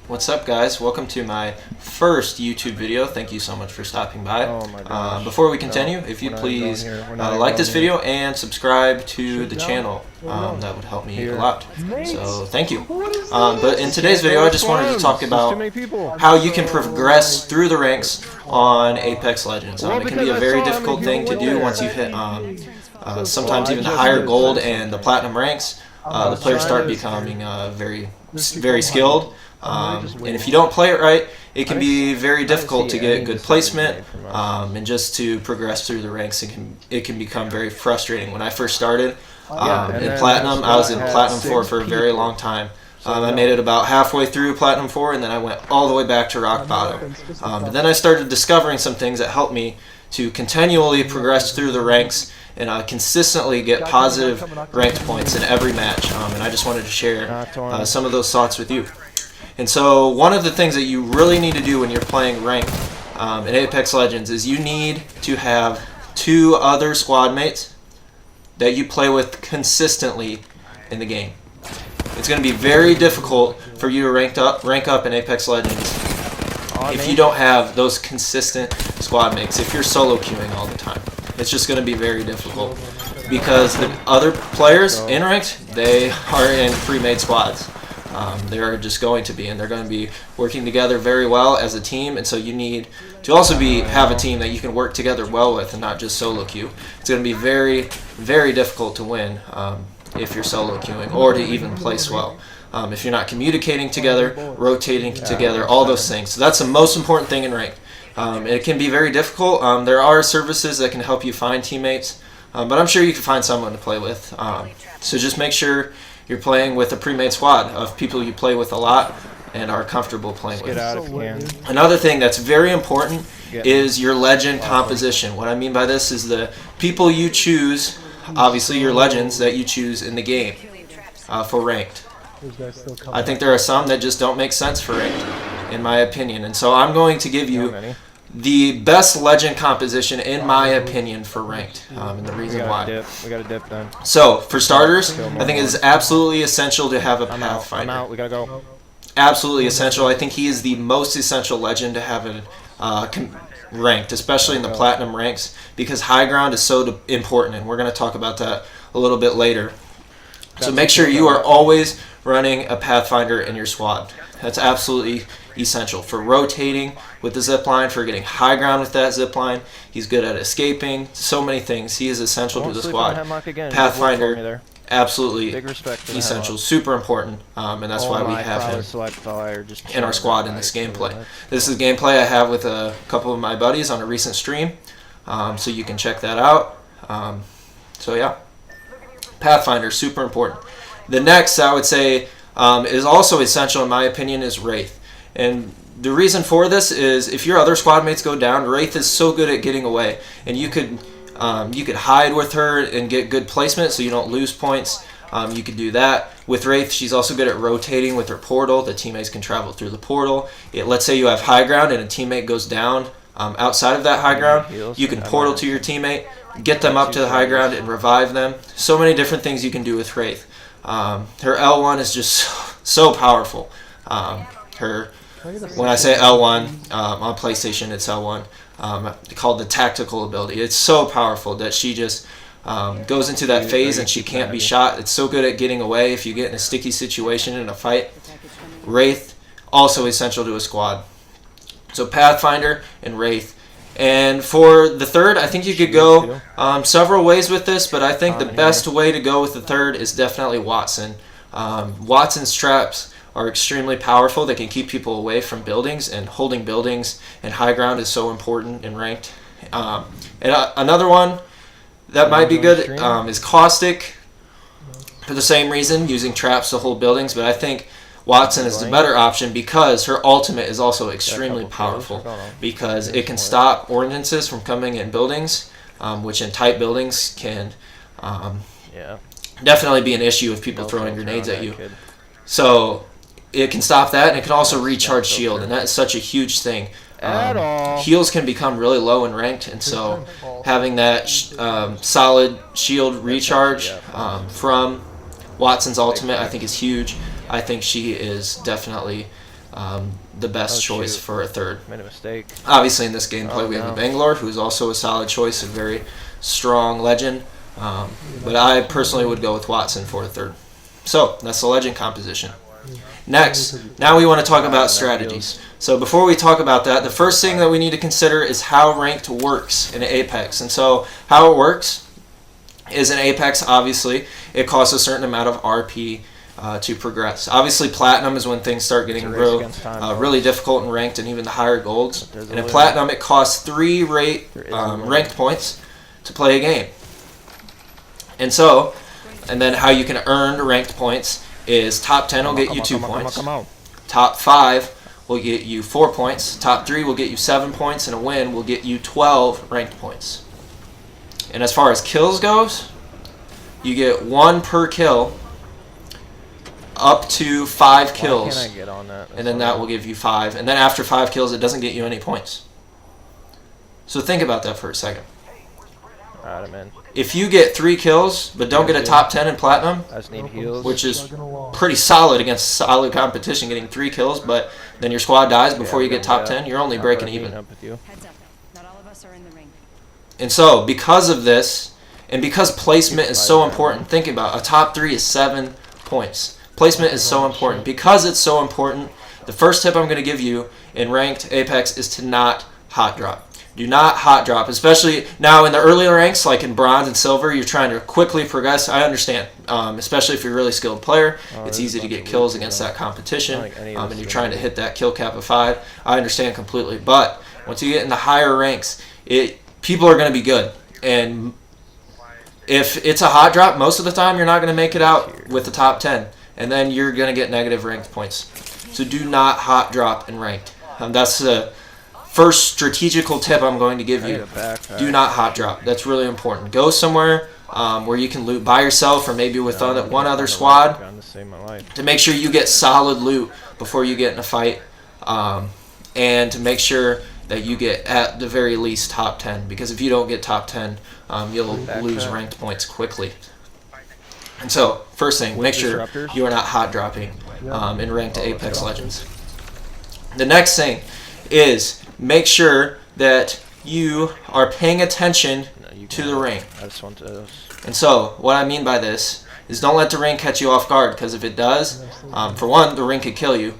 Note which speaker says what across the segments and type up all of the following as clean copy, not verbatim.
Speaker 1: What's up, guys? Welcome to my first YouTube video. Thank you so much for stopping by.
Speaker 2: Oh my gosh.
Speaker 1: Before we continue, if you'd please like this video and subscribe to the channel. That would help me a lot. So thank you. But in today's video, I just wanted to talk about how you can progress through the ranks on Apex Legends. It can be a very difficult thing to do once you hit sometimes even the higher gold and the platinum ranks. The players start becoming very skilled. And if you don't play it right, it can be very difficult to get good placement, and just to progress through the ranks. It can become very frustrating. When I first started in Platinum, I was in Platinum 4 for a very long time. I made it about halfway through Platinum 4, and then I went all the way back to rock bottom. But then I started discovering some things that helped me to continually progress through the ranks and consistently get positive ranked points in every match. And I just wanted to share some of those thoughts with you. And so one of the things that you really need to do when you're playing ranked in Apex Legends is you need to have 2 other squad mates that you play with consistently in the game. It's going to be very difficult for you to rank up in Apex Legends if you don't have those consistent squad mates, if you're solo queuing all the time. It's just going to be very difficult because the other players in ranked, they are in pre-made squads. They're just going to be, and they're going to be working together very well as a team, and so you need to also have a team that you can work together well with and not just solo queue. It's going to be very, very difficult to win if you're solo queuing or to even place well. If you're not communicating together, rotating together, all those things. So that's the most important thing in ranked. It can be very difficult. There are services that can help you find teammates, but I'm sure you can find someone to play with. So just make sure you're playing with a pre-made squad of people you play with a lot and are comfortable playing with. Another thing that's very important is your legend composition. What I mean by this is the people you choose, obviously your legends that you choose in the game for ranked. I think there are some that just don't make sense for ranked, in my opinion. And so I'm going to give you the best legend composition, in my opinion, for ranked, and the reason why.
Speaker 2: We got a dip done.
Speaker 1: So, for starters, I think it is absolutely essential to have a Pathfinder.
Speaker 2: I'm out. We gotta go.
Speaker 1: Absolutely essential. I think he is the most essential legend to have in ranked, especially in the platinum ranks, because high ground is so important, and we're going to talk about that a little bit later. So make sure you are always running a Pathfinder in your squad. That's absolutely essential for rotating with the zipline, for getting high ground with that zipline. He's good at escaping. So many things. He is essential to the squad. Pathfinder, absolutely essential, super important, and that's why we have him in our squad in this gameplay. This is gameplay I have with a couple of my buddies on a recent stream, so you can check that out. So yeah, Pathfinder, super important. The next, I would say, is also essential in my opinion, is Wraith. And the reason for this is if your other squad mates go down, Wraith is so good at getting away, and you could hide with her and get good placement so you don't lose points. You could do that with Wraith. She's also good at rotating with her portal. The teammates can travel through the portal. Let's say you have high ground and a teammate goes down outside of that high ground, you can portal to your teammate, get them up to the high ground and revive them. So many different things you can do with Wraith. Her L1 is just so powerful. When I say L1 on PlayStation, it's L1, called the tactical ability. It's so powerful that she just goes into that phase and she can't be shot. It's so good at getting away if you get in a sticky situation in a fight. Wraith, also essential to a squad. So Pathfinder and Wraith. And for the third, I think you could go several ways with this, but I think the best way to go with the third is definitely Wattson. Wattson's traps are extremely powerful. They can keep people away from buildings, and holding buildings and high ground is so important in ranked. And another one that might be good is Caustic, for the same reason, using traps to hold buildings, but I think Wattson is the better option because her ultimate is also extremely powerful, because it can stop ordinances from coming in buildings, which in tight buildings can definitely be an issue of people throwing grenades at you. So it can stop that, and it can also recharge shield, and that is such a huge thing. Heals can become really low in ranked, and so having that solid shield recharge from Wattson's ultimate I think is huge. I think she is definitely the best choice for a third.
Speaker 2: Made a mistake.
Speaker 1: Obviously, in this gameplay, we have a Bangalore, who's also a solid choice, a very strong legend. But I personally would go with Watson for a third. So that's the legend composition. Next, now we want to talk about strategies. So before we talk about that, the first thing that we need to consider is how ranked works in Apex. And so how it works is in Apex, obviously, it costs a certain amount of RP to progress. Obviously, Platinum is when things start getting really difficult and ranked, and even the higher golds. And in Platinum, it costs 3 ranked points to play a game. And so, and then how you can earn ranked points is top 10 will get you 2 points. Top 5 will get you 4 points. Top 3 will get you 7 points, and a win will get you 12 ranked points. And as far as kills goes, you get 1 per kill up to 5 kills.
Speaker 2: Why can't I get on that?
Speaker 1: And then that will give you 5. And then after 5 kills, it doesn't get you any points. So think about that for a second.
Speaker 2: Alright, I'm in.
Speaker 1: If you get 3 kills but don't get a top 10 in Platinum,
Speaker 2: I just need heals,
Speaker 1: which is pretty solid against solid competition, getting 3 kills, but then your squad dies before you get top 10, you're only breaking even.
Speaker 3: Heads up. Not all of us are in the ring.
Speaker 1: And so, because of this, and because placement is so important, think about it, a top 3 is 7 points. Placement is so important. Because it's so important, the first tip I'm going to give you in ranked Apex is to not hot drop. Do not hot drop, especially now in the earlier ranks, like in bronze and silver, you're trying to quickly progress. I understand, especially if you're a really skilled player, it's easy to get kills against that competition, and you're trying to hit that kill cap of 5. I understand completely, but once you get in the higher ranks, people are going to be good, and if it's a hot drop, most of the time you're not going to make it out with the top 10, and then you're going to get negative ranked points. So do not hot drop in ranked. That's the first strategical tip I'm going to give you. Do not hot drop. That's really important. Go somewhere where you can loot by yourself or maybe with one other squad to make sure you get solid loot before you get in a fight, and to make sure that you get at the very least top 10, because if you don't get top 10, you'll lose ranked points quickly. And so, first thing, make sure you are not hot dropping in ranked Apex Legends. The next thing is make sure that you are paying attention to the ring. And so, what I mean by this is don't let the ring catch you off guard, because if it does, for one, the ring could kill you.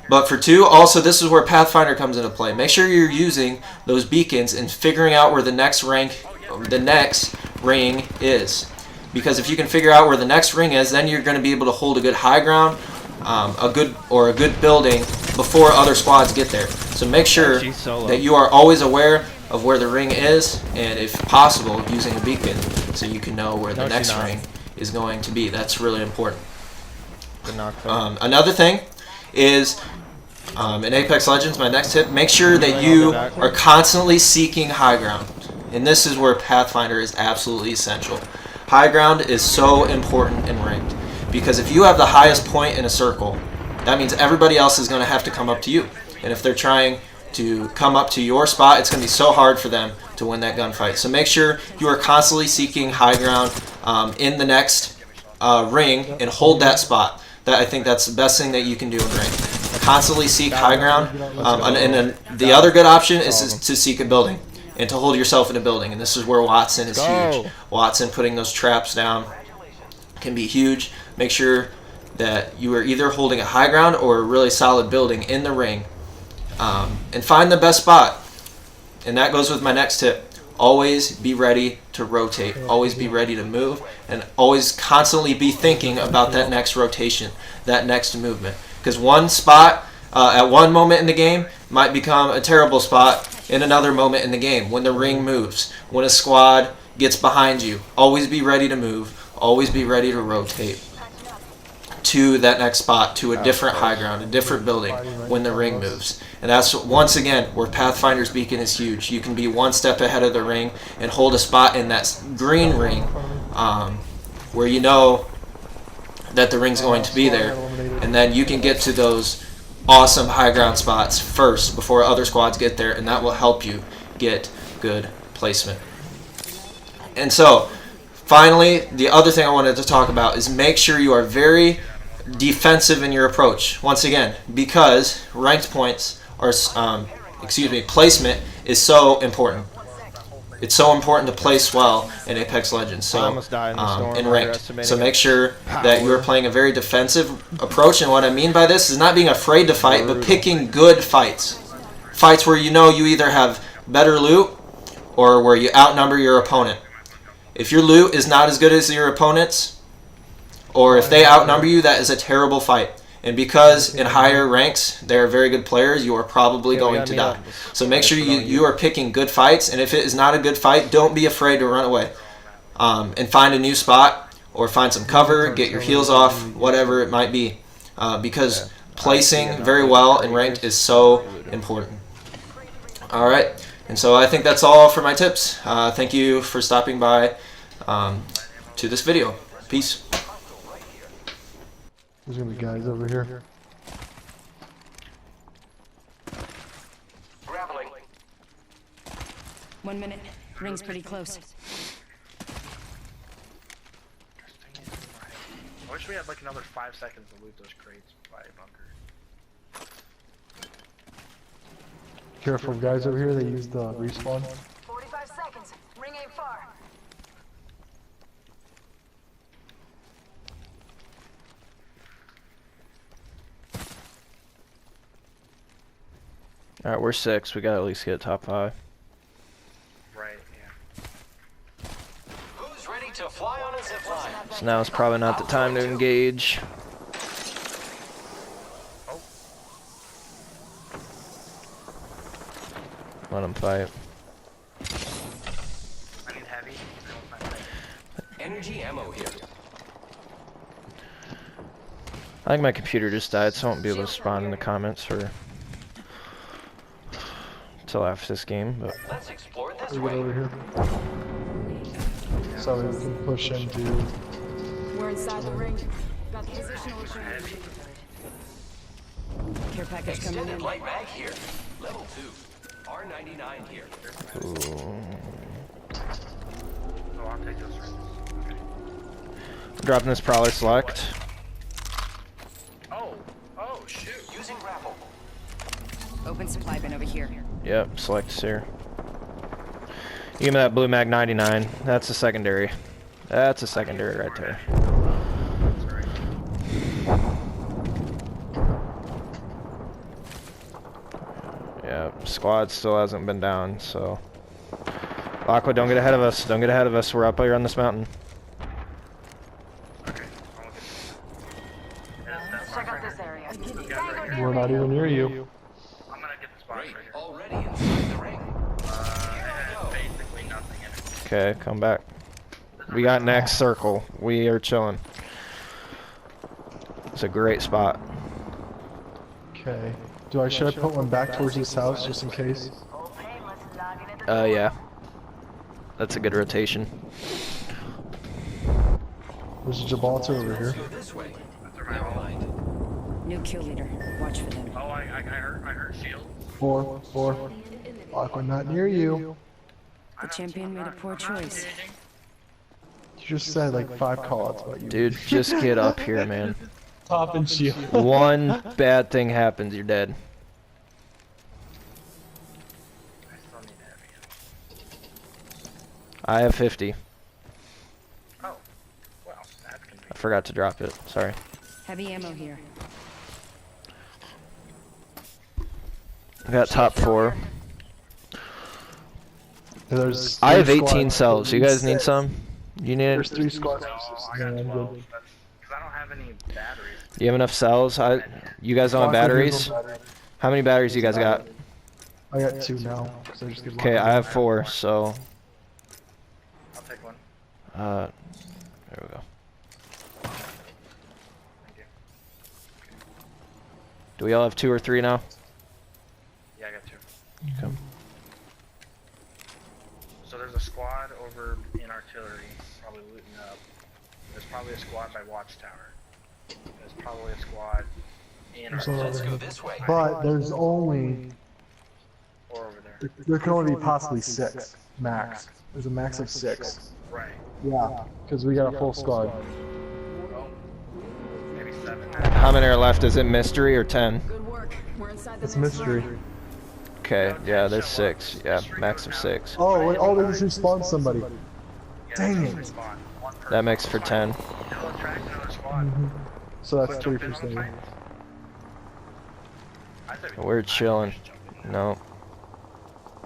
Speaker 1: But for 2, also this is where Pathfinder comes into play. Make sure you're using those beacons and figuring out where the next ring is. Because if you can figure out where the next ring is, then you're going to be able to hold a good high ground, a good building before other squads get there. So make sure that you are always aware of where the ring is, and if possible, using a beacon so you can know where the next ring is going to be. That's really important. Another thing is, in Apex Legends, my next tip, make sure that you are constantly seeking high ground. And this is where Pathfinder is absolutely essential. High ground is so important in ranked, because if you have the highest point in a circle, that means everybody else is going to have to come up to you. And if they're trying to come up to your spot, it's going to be so hard for them to win that gunfight. So make sure you are constantly seeking high ground in the next ring and hold that spot. I think that's the best thing that you can do in ranked. Constantly seek high ground. And then the other good option is to seek a building and to hold yourself in a building. And this is where Watson is huge. Watson putting those traps down can be huge. Make sure that you are either holding a high ground or a really solid building in the ring. And find the best spot. And that goes with my next tip. Always be ready to rotate. Always be ready to move. And always constantly be thinking about that next rotation, that next movement. Because one spot at one moment in the game might become a terrible spot in another moment in the game. When the ring moves, when a squad gets behind you, always be ready to move. Always be ready to rotate to that next spot, to a different high ground, a different building when the ring moves. And that's, once again, where Pathfinder's beacon is huge. You can be one step ahead of the ring and hold a spot in that green ring where you know that the ring's going to be there. And then you can get to those awesome high ground spots first before other squads get there, and that will help you get good placement. And so, finally, the other thing I wanted to talk about is make sure you are very defensive in your approach. Once again, because ranked points are, placement is so important. It's so important to place well in Apex Legends. So in ranked. So make sure that you are playing a very defensive approach. And what I mean by this is not being afraid to fight, but picking good fights. Fights where you know you either have better loot or where you outnumber your opponent. If your loot is not as good as your opponent's, or if they outnumber you, that is a terrible fight. And because in higher ranks they are very good players, you are probably going to die. So make sure you are picking good fights, and if it is not a good fight, don't be afraid to run away. And find a new spot, or find some cover, get your heals off, whatever it might be. Because placing very well in ranked is so important. Alright, and so I think that's all for my tips. Thank you for stopping by to this video. Peace.
Speaker 4: There's gonna be guys over here.
Speaker 5: Grappling.
Speaker 3: 1 minute. Ring's pretty close.
Speaker 6: I wish we had like another 5 seconds to loot those crates by a bunker.
Speaker 4: Careful, guys over here. They use the respawn.
Speaker 5: 45 seconds. Ring ain't far.
Speaker 2: Alright, we're 6. We gotta at least get top 5.
Speaker 6: Right, yeah.
Speaker 5: Who's ready to fly on a zip line?
Speaker 2: So now it's probably not the time to engage.
Speaker 6: Oh.
Speaker 2: Let them fight.
Speaker 6: I need heavy.
Speaker 5: Energy ammo here.
Speaker 2: I think my computer just died, so I won't be able to spawn in the comments for till after this game. But
Speaker 5: Let's explore this
Speaker 4: We
Speaker 5: way.
Speaker 4: get over here. So we can push into.
Speaker 3: We're inside the ring. Got the positional advantage. Care package coming
Speaker 5: Extended
Speaker 3: in.
Speaker 5: light mag here. Level 2. R99 here.
Speaker 2: ooh.
Speaker 6: Oh, I'll take those rings. Okay.
Speaker 2: Dropping this Prowler select.
Speaker 6: Oh, shoot.
Speaker 5: Using grapple.
Speaker 3: Open supply bin over here.
Speaker 2: Yep, select is here. Give me that blue mag 99. That's a secondary. That's a secondary right there.
Speaker 6: Sorry.
Speaker 2: Yeah, squad still hasn't been down, so. Aqua, don't get ahead of us. Don't get ahead of us. We're up here on this mountain.
Speaker 6: Okay, I'll look at
Speaker 5: Check out this area.
Speaker 6: this guy right here.
Speaker 4: We're not even near you.
Speaker 6: I'm gonna get the spot right here.
Speaker 5: Already inside the ring.
Speaker 6: It has basically nothing in it.
Speaker 2: Okay, come back. We got next circle. We are chilling. It's a great spot.
Speaker 4: Okay. Should I put one back towards this house just in case?
Speaker 2: Yeah. That's a good rotation.
Speaker 4: There's a Gibraltar over here.
Speaker 5: Go this way.
Speaker 6: They're my own.
Speaker 3: New kill leader. Watch for them.
Speaker 6: Oh, I heard shield.
Speaker 4: 4. Aqua, not near you.
Speaker 3: The champion made a poor choice.
Speaker 4: You just said like 5 callouts about you.
Speaker 2: Dude, just get up here, man.
Speaker 4: Top and shield.
Speaker 2: One bad thing happens, you're dead.
Speaker 6: I still need heavy.
Speaker 2: I have 50.
Speaker 6: Oh, well, that's convenient.
Speaker 2: I forgot to drop it. Sorry.
Speaker 3: Heavy ammo here.
Speaker 2: I got top 4.
Speaker 4: There's
Speaker 2: I have
Speaker 4: 3
Speaker 2: 18
Speaker 4: squads.
Speaker 2: cells. You guys need some? You need
Speaker 4: There's
Speaker 2: it?
Speaker 4: 3 squads.
Speaker 6: No, I
Speaker 4: Yeah,
Speaker 6: got
Speaker 4: I'm
Speaker 6: 12.
Speaker 4: good.
Speaker 6: Because I don't have any batteries.
Speaker 2: Do you have enough cells? You guys don't have batteries? How many batteries you guys got?
Speaker 4: I got 2 now. So I just get
Speaker 2: Okay,
Speaker 4: one.
Speaker 2: I have 4, so
Speaker 6: I'll take one.
Speaker 2: there we go.
Speaker 6: Thank you.
Speaker 2: Do we all have 2 or 3 now?
Speaker 6: Yeah, I got 2.
Speaker 2: Okay.
Speaker 6: So there's a squad over in artillery, probably looting up. There's probably a squad by watchtower. There's probably a squad in
Speaker 4: There's
Speaker 6: artillery.
Speaker 5: Let's go this way.
Speaker 4: But there's only.
Speaker 6: Or over there.
Speaker 4: There can only be possibly 6 max. There's a max of 6.
Speaker 6: Right.
Speaker 4: Yeah, because we got a full squad.
Speaker 6: Oh. Maybe 7.
Speaker 2: How many are left? Is it mystery or 10?
Speaker 3: Good work. We're inside the
Speaker 4: It's
Speaker 3: next
Speaker 4: mystery.
Speaker 3: room.
Speaker 2: Okay, yeah, there's 6. Yeah, max of 6.
Speaker 4: Oh, wait, oh, they just respawned somebody. Dang it.
Speaker 2: That makes for 10.
Speaker 4: So that's 3%.
Speaker 2: We're chilling. No.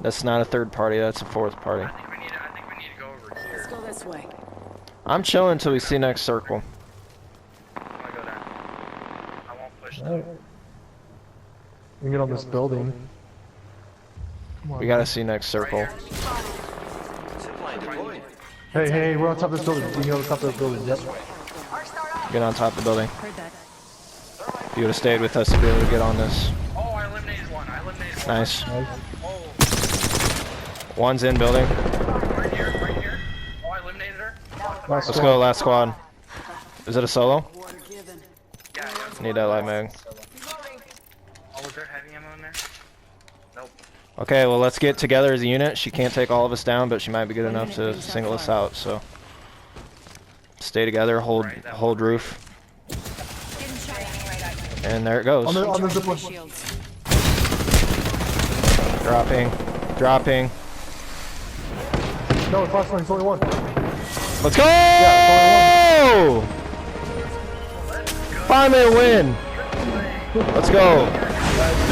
Speaker 2: That's not a third party, that's a fourth party.
Speaker 6: I think we need to go over here.
Speaker 3: Let's go this way.
Speaker 2: I'm chilling until we see next circle.
Speaker 6: I'm gonna go down. I won't push them.
Speaker 4: Alright. We can get on this building. Come on.
Speaker 2: We gotta see next circle.
Speaker 5: Zipline deployed.
Speaker 4: Hey, hey, we're on top of this building. We can get on top of the building. Yep.
Speaker 2: Get on top of the building.
Speaker 3: Heard that.
Speaker 2: You would have stayed with us to be able to get on this.
Speaker 6: Oh, I eliminated one.
Speaker 2: Nice.
Speaker 4: Nice.
Speaker 6: Oh,
Speaker 2: One's in building.
Speaker 6: right here, right here. Oh, I eliminated her.
Speaker 4: Last
Speaker 2: Let's
Speaker 4: squad.
Speaker 2: go, last squad. Is it a solo?
Speaker 3: Water given.
Speaker 6: Yeah, yeah.
Speaker 2: Need that light mag.
Speaker 6: Oh, was there heavy ammo in there? Nope.
Speaker 2: Okay, well let's get together as a unit. She can't take all of us down, but she might be good enough to single us out, so. Stay together, hold roof. And there it goes.
Speaker 4: On the zip line.
Speaker 3: Shields.
Speaker 2: Dropping.
Speaker 4: No, it's last one. It's only one.
Speaker 2: Let's go!
Speaker 4: Yeah,
Speaker 2: Finally a win! Let's go.
Speaker 4: Nice.